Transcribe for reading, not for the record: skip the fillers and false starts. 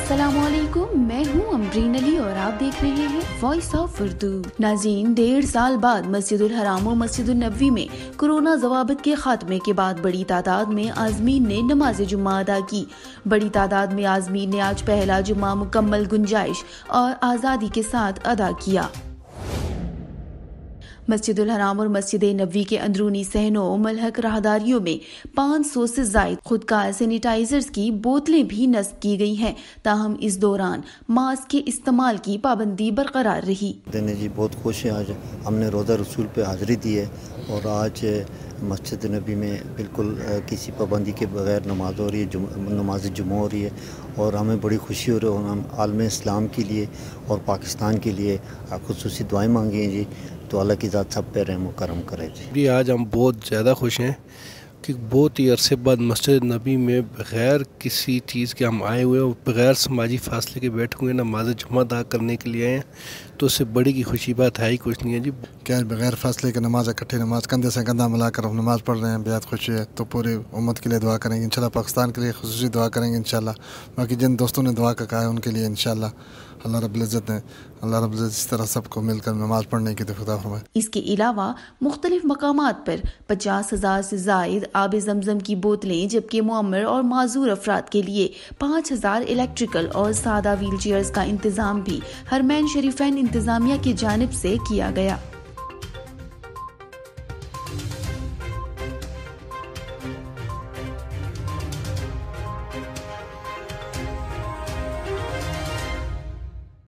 अस्सलाम वालेकुम, मैं हूँ अमरीन अली और आप देख रहे हैं वॉइस ऑफ उर्दू। नाज़रीन, 1.5 साल बाद मस्जिदुल हराम और मस्जिदुल नबवी में कोरोना ज़वाबित के खात्मे के बाद बड़ी तादाद में आज़मीन ने नमाज जुम्मा अदा की। बड़ी तादाद में आज़मीन ने आज पहला जुम्मा मुकम्मल गुंजाइश और आज़ादी के साथ अदा किया। मस्जिदुल हराम और मस्जिद नबवी के अंदरूनी सहनों मलहक राहदारियों में 500 से ज़ायद खुदकार सैनिटाइजर्स की बोतलें भी नस्ब की गई हैं। ताहम इस दौरान मास्क के इस्तेमाल की पाबंदी बरकरार रही। जी बहुत खुश हैं, आज हमने रोज़ा रसूल पे हाज़िरी दी है और आज मस्जिद नबी में बिल्कुल किसी पाबंदी के बगैर नमाज हो रही है, नमाज जुम्मा हो रही है और हमें बड़ी खुशी हो रही है। हम आलम इस्लाम के लिए और पाकिस्तान के लिए खुसूसी दुआएं मांगी हैं जी, तो अल्लाह की ज़ात सब पे रहम करम करे जी। आज हम बहुत ज़्यादा खुश हैं कि बहुत ही अरसे बाद मस्जिद नबी में बग़ैर किसी चीज़ के हम आए हुए और बग़ैर समाजी फासले के बैठे हुए नमाज जुम्मा अदा करने के लिए आए हैं, तो उससे बड़ी की खुशी बात है ही कुछ नहीं है जी। क्या बग़ैर फासले के नमाज इकट्ठी नमाज कंधे से कंधा मिलाकर हम नमाज़ पढ़ रहे हैं, बेहद खुशी है। तो पूरी उम्मत के लिए दुआ करेंगे इंशाल्लाह, पाकिस्तान के लिए खुसूसी दुआ करेंगे इंशाल्लाह। बाकी जिन दोस्तों ने दुआ का कहा है उनके लिए इंशाल्लाह अल्लाह रब्बुल इज़्ज़त ने इस तरह सबको मिलकर नमाज पढ़ने की तौफ़ीक़ अता फरमाए। इसके अलावा मुख्तलिफ मकामात पर 50,000 से ज़ायद आब ज़मज़म की बोतलें, जबकि मुअम्मर और माजूर अफराद के लिए 5,000 इलेक्ट्रिकल और सादा व्हील चेयर्स का इंतज़ाम भी हरमैन शरीफैन इंतज़ामिया की जानिब से किया गया।